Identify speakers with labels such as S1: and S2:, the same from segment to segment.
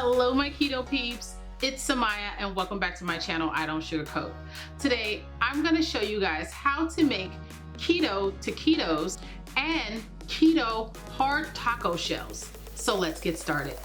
S1: Hello my keto peeps, it's Samaya and welcome back to my channel, I Don't Sugarcoat. Today I'm going to show you guys how to make keto taquitos and keto hard taco shells. So let's get started.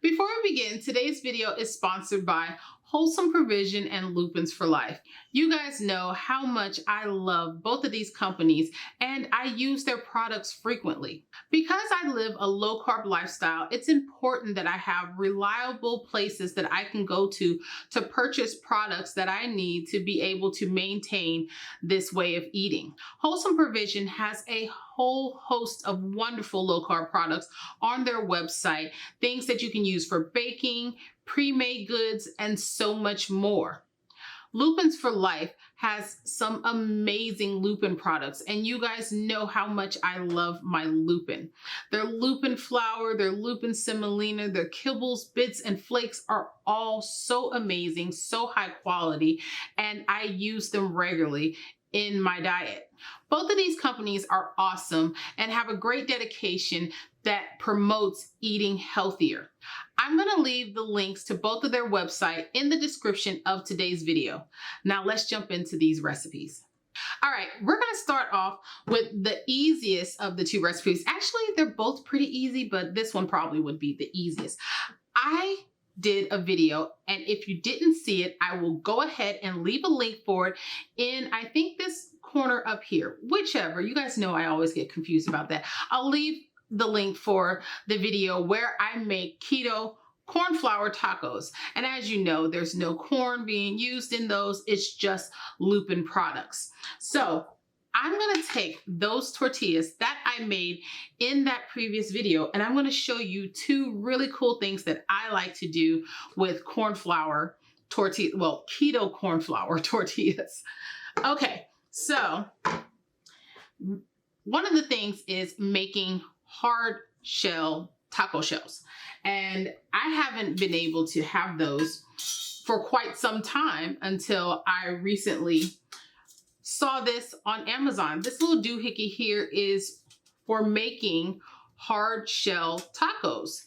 S1: Before we begin, today's video is sponsored by Wholesome Provision and Lupins for Life. You guys know how much I love both of these companies and I use their products frequently. Because I live a low carb lifestyle, it's important that I have reliable places that I can go to purchase products that I need to be able to maintain this way of eating. Wholesome Provision has a whole host of wonderful low carb products on their website, things that you can use for baking, pre-made goods, and so much more. Lupins for Life has some amazing lupin products, and you guys know how much I love my lupin. Their lupin flour, their lupin semolina, their kibbles, bits, and flakes are all so amazing, so high quality, and I use them regularly in my diet. Both of these companies are awesome and have a great dedication that promotes eating healthier. I'm going to leave the links to both of their website in the description of today's video. Now let's jump into these recipes. All right, we're going to start off with the easiest of the two recipes. Actually, they're both pretty easy, but this one probably would be the easiest. I did a video, and if you didn't see it, I will go ahead and leave a link for it in, I think, this corner up here, whichever. You guys know I always get confused about that. I'll leave the link for the video where I make keto corn flour tacos. And as you know, there's no corn being used in those. It's just lupin products. So I'm going to take those tortillas that I made in that previous video, and I'm going to show you two really cool things that I like to do with corn flour tortilla, well, keto corn flour tortillas. Okay, so one of the things is making hard shell taco shells. And I haven't been able to have those for quite some time until I recently saw this on Amazon. This little doohickey here is for making hard shell tacos.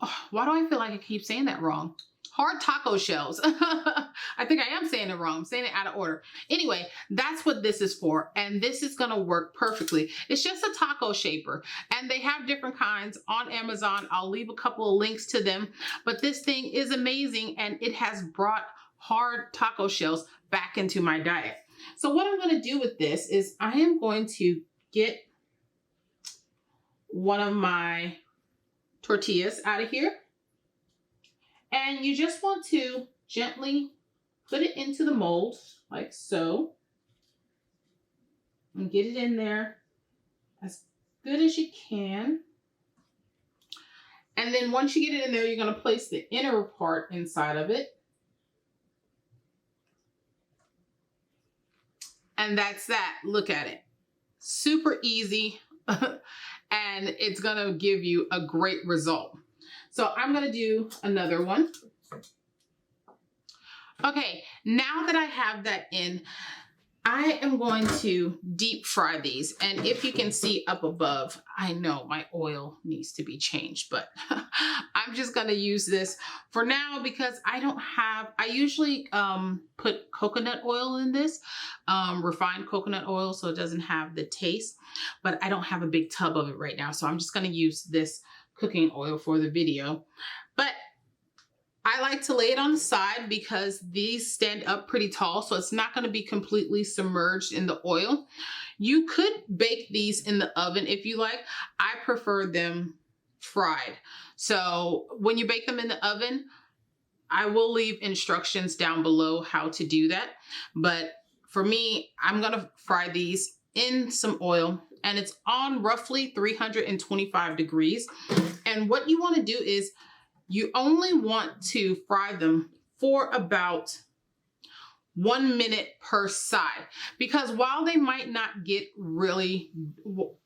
S1: Oh, why do I feel like I keep saying that wrong? Hard taco shells. I think I am saying it wrong. I'm saying it out of order. Anyway, that's what this is for. And this is going to work perfectly. It's just a taco shaper. And they have different kinds on Amazon. I'll leave a couple of links to them. But this thing is amazing. And it has brought hard taco shells back into my diet. So what I'm going to do with this is I am going to get one of my tortillas out of here. And you just want to gently put it into the mold like so. And get it in there as good as you can. And then once you get it in there, you're going to place the inner part inside of it. And that's that. Look at it. Super easy. And it's going to give you a great result. So I'm going to do another one. Okay, now that I have that in, I am going to deep fry these. And if you can see up above, I know my oil needs to be changed, but I'm just going to use this for now because I usually put coconut oil in this, refined coconut oil, so it doesn't have the taste, but I don't have a big tub of it right now. So I'm just going to use this cooking oil for the video. But I like to lay it on the side because these stand up pretty tall, so it's not going to be completely submerged in the oil. You could bake these in the oven if you like. I prefer them fried. So when you bake them in the oven, I will leave instructions down below how to do that. But for me, I'm going to fry these in some oil, and it's on roughly 325 degrees. And what you want to do is you only want to fry them for about 1 minute per side, because while they might not get really,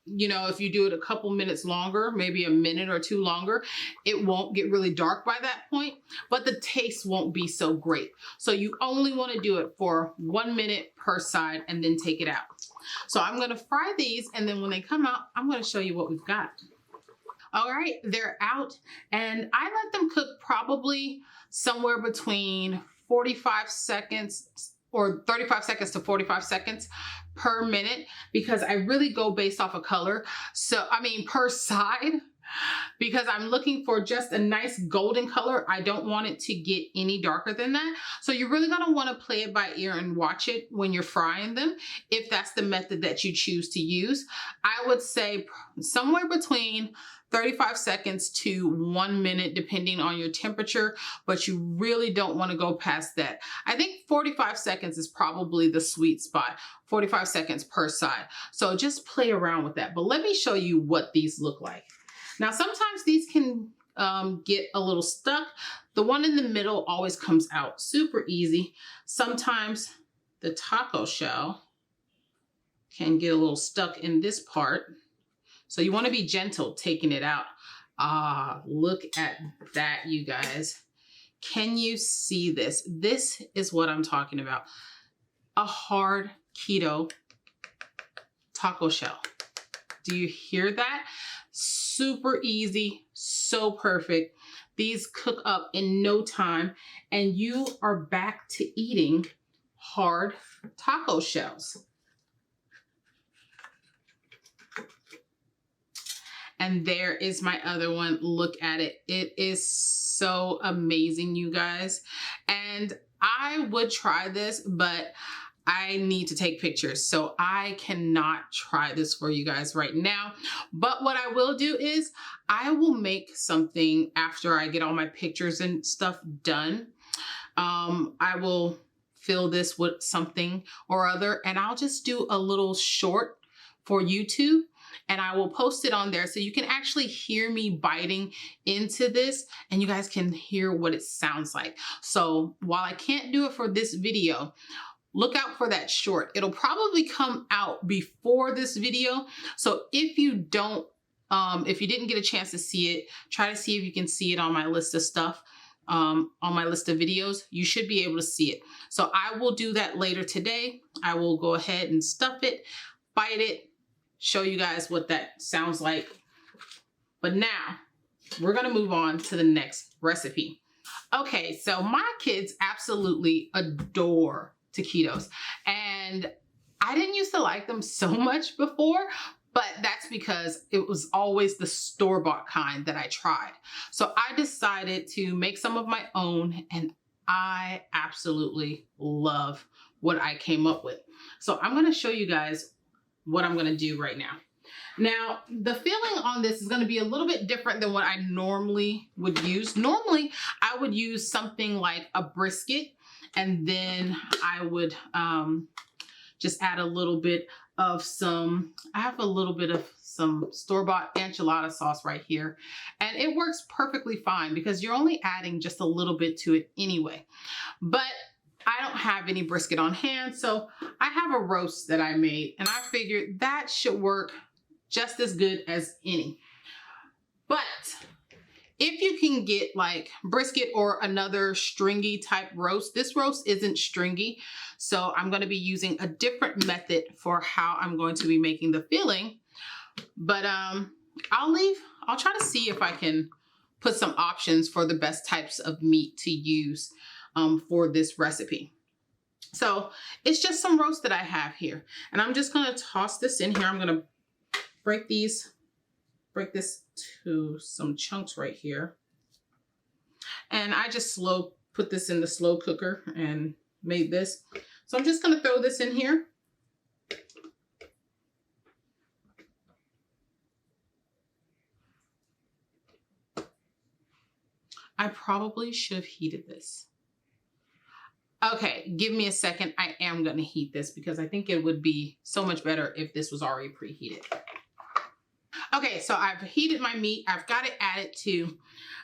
S1: if you do it a couple minutes longer, maybe a minute or two longer, it won't get really dark by that point, but the taste won't be so great. So you only want to do it for 1 minute per side and then take it out. So I'm going to fry these, and then when they come out, I'm going to show you what we've got. All right, they're out, and I let them cook probably somewhere between 45 seconds or 35 seconds to 45 seconds per minute, because I really go based off of color. So, I mean, per side, because I'm looking for just a nice golden color. I don't want it to get any darker than that. So you're really gonna wanna play it by ear and watch it when you're frying them, if that's the method that you choose to use. I would say somewhere between 35 seconds to 1 minute, depending on your temperature, but you really don't want to go past that. I think 45 seconds is probably the sweet spot, 45 seconds per side. So just play around with that. But let me show you what these look like. Now, sometimes these can get a little stuck. The one in the middle always comes out super easy. Sometimes the taco shell can get a little stuck in this part. So you want to be gentle taking it out. Ah, look at that, you guys. Can you see this? This is what I'm talking about. A hard keto taco shell. Do you hear that? Super easy, so perfect. These cook up in no time, and you are back to eating hard taco shells. And there is my other one. Look at it. It is so amazing, you guys. And I would try this, but I need to take pictures, so I cannot try this for you guys right now. But what I will do is I will make something after I get all my pictures and stuff done. I will fill this with something or other, and I'll just do a little short for YouTube, and I will post it on there so you can actually hear me biting into this, and you guys can hear what it sounds like. So while I can't do it for this video, look out for that short. It'll probably come out before this video. So if you don't, if you didn't get a chance to see it, try to see if you can see it on my list of stuff, on my list of videos. You should be able to see it. So I will do that later today. I will go ahead and stuff it, bite it, show you guys what that sounds like. But now we're gonna move on to the next recipe. Okay, so my kids absolutely adore taquitos, and I didn't used to like them so much before, but that's because it was always the store-bought kind that I tried. So I decided to make some of my own, and I absolutely love what I came up with. So I'm going to show you guys what I'm going to do right now. Now, the filling on this is going to be a little bit different than what I normally would use. Normally, I would use something like a brisket, and then I would just add a little bit of I have a little bit of some store-bought enchilada sauce right here. And it works perfectly fine because you're only adding just a little bit to it anyway. But I don't have any brisket on hand, so I have a roast that I made, and I figured that should work just as good as any. But if you can get like brisket or another stringy type roast, this roast isn't stringy, so I'm going to be using a different method for how I'm going to be making the filling. But I'll try to see if I can put some options for the best types of meat to use for this recipe. So it's just some roast that I have here, and I'm just going to toss this in here. I'm going to break this to some chunks right here. And I just put this in the slow cooker and made this. So I'm just going to throw this in here. I probably should have heated this. Okay, give me a second. I am going to heat this because I think it would be so much better if this was already preheated. Okay, so I've heated my meat. I've got it added to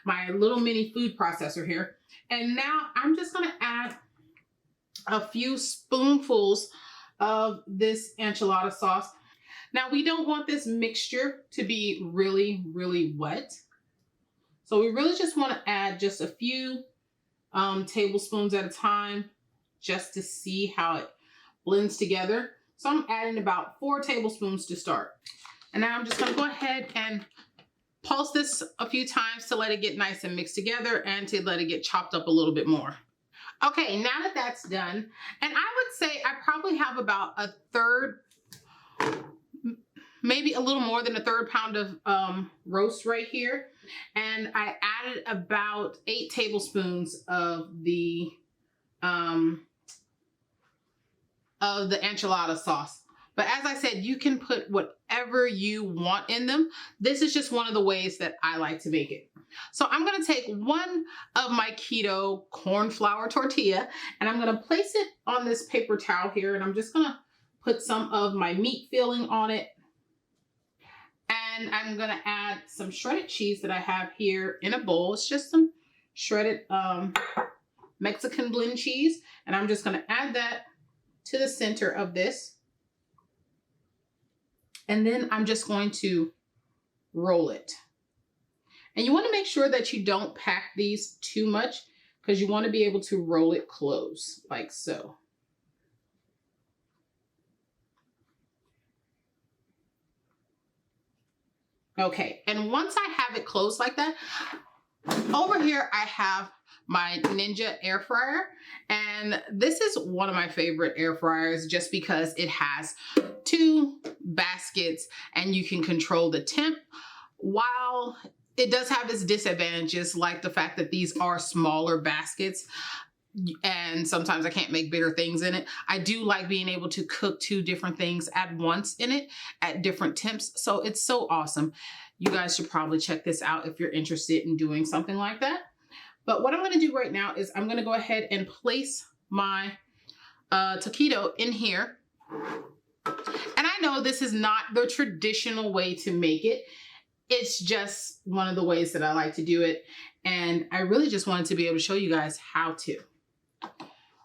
S1: my little mini food processor here. And now I'm just going to add a few spoonfuls of this enchilada sauce. Now, we don't want this mixture to be really, really wet. So we really just want to add just a few tablespoons at a time just to see how it blends together. So I'm adding about 4 tablespoons to start. And now I'm just going to go ahead and pulse this a few times to let it get nice and mixed together and to let it get chopped up a little bit more. Okay, now that that's done, and I would say I probably have about a third, maybe a little more than a third pound of roast right here. And I added about 8 tablespoons of the enchilada sauce. But as I said, you can put whatever you want in them. This is just one of the ways that I like to make it. So I'm gonna take one of my keto corn flour tortilla and I'm gonna place it on this paper towel here, and I'm just gonna put some of my meat filling on it. And I'm gonna add some shredded cheese that I have here in a bowl. It's just some shredded Mexican blend cheese. And I'm just gonna add that to the center of this. And then I'm just going to roll it. And you want to make sure that you don't pack these too much because you want to be able to roll it close like so. Okay, and once I have it closed like that, over here I have my Ninja air fryer, and this is one of my favorite air fryers just because it has 2 baskets and you can control the temp. While it does have its disadvantages, like the fact that these are smaller baskets and sometimes I can't make bigger things in it, I do like being able to cook 2 different things at once in it at different temps. So it's so awesome. You guys should probably check this out if you're interested in doing something like that. But what I'm going to do right now is I'm going to go ahead and place my taquito in here. And I know this is not the traditional way to make it. It's just one of the ways that I like to do it. And I really just wanted to be able to show you guys how to.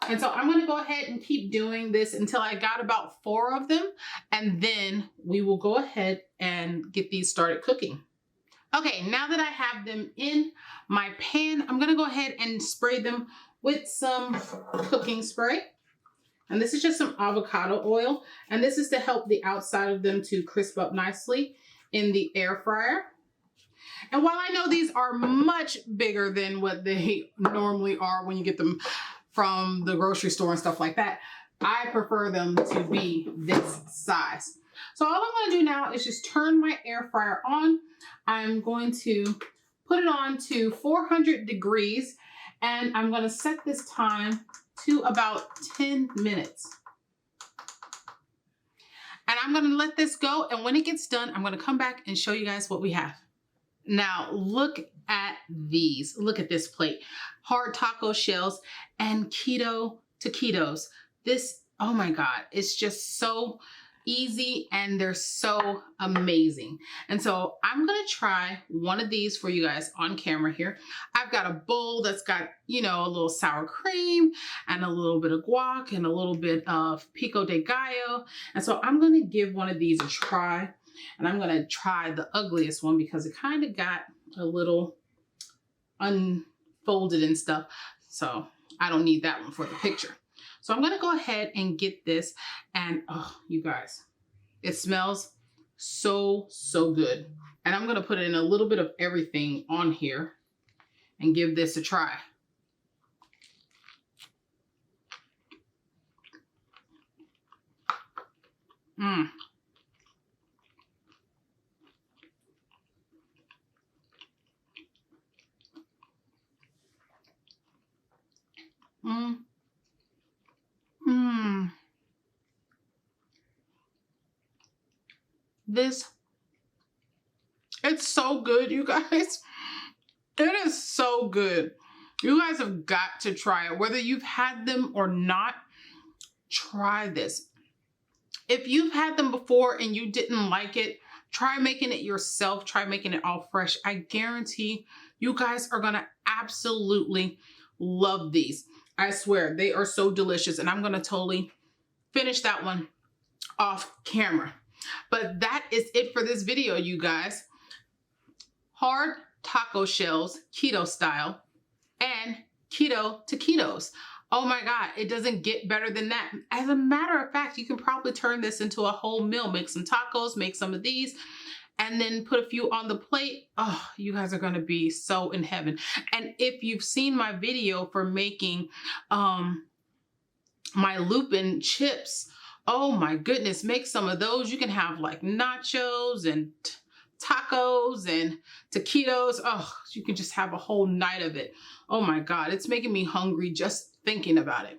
S1: And so I'm going to go ahead and keep doing this until I got about 4 of them. And then we will go ahead and get these started cooking. Okay, now that I have them in my pan, I'm going to go ahead and spray them with some cooking spray. And this is just some avocado oil. And this is to help the outside of them to crisp up nicely in the air fryer. And while I know these are much bigger than what they normally are when you get them from the grocery store and stuff like that, I prefer them to be this size. So all I'm going to do now is just turn my air fryer on. I'm going to put it on to 400 degrees and I'm going to set this time to about 10 minutes. And I'm going to let this go, and when it gets done, I'm going to come back and show you guys what we have. Now, look at these. Look at this plate. Hard taco shells and Keto Taquitos. This, oh my God, it's just so easy and they're so amazing. And so I'm going to try one of these for you guys on camera here. I've got a bowl that's got, you know, a little sour cream and a little bit of guac and a little bit of pico de gallo. And so I'm going to give one of these a try, and I'm going to try the ugliest one because it kind of got a little unfolded and stuff. So I don't need that one for the picture. So I'm going to go ahead and get this, and oh, you guys, it smells so, so good. And I'm going to put in a little bit of everything on here and give this a try. Mmm. Mmm. Mmm. This, it's so good, you guys. It is so good. You guys have got to try it. Whether you've had them or not, try this. If you've had them before and you didn't like it, try making it yourself. Try making it all fresh. I guarantee you guys are going to absolutely love these. I swear, they are so delicious, and I'm gonna totally finish that one off camera. But that is it for this video, you guys. Hard taco shells, keto style, and Keto Taquitos. Oh my God, it doesn't get better than that. As a matter of fact, you can probably turn this into a whole meal. Make some tacos, make some of these, and then put a few on the plate. Oh, you guys are gonna be so in heaven. And if you've seen my video for making my lupin chips, oh my goodness, make some of those. You can have like nachos and tacos and taquitos. Oh, you can just have a whole night of it. Oh my God, it's making me hungry just thinking about it.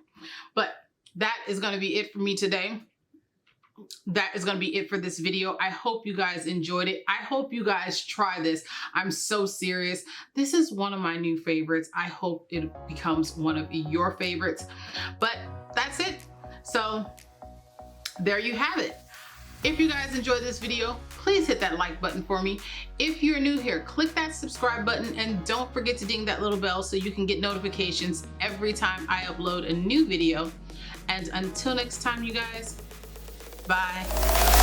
S1: But that is going to be it for me today. That is going to be it for this video. I hope you guys enjoyed it. I hope you guys try this. I'm so serious. This is one of my new favorites. I hope it becomes one of your favorites. But that's it. So there you have it. If you guys enjoyed this video, please hit that like button for me. If you're new here, click that subscribe button and don't forget to ding that little bell so you can get notifications every time I upload a new video. And until next time, you guys, bye.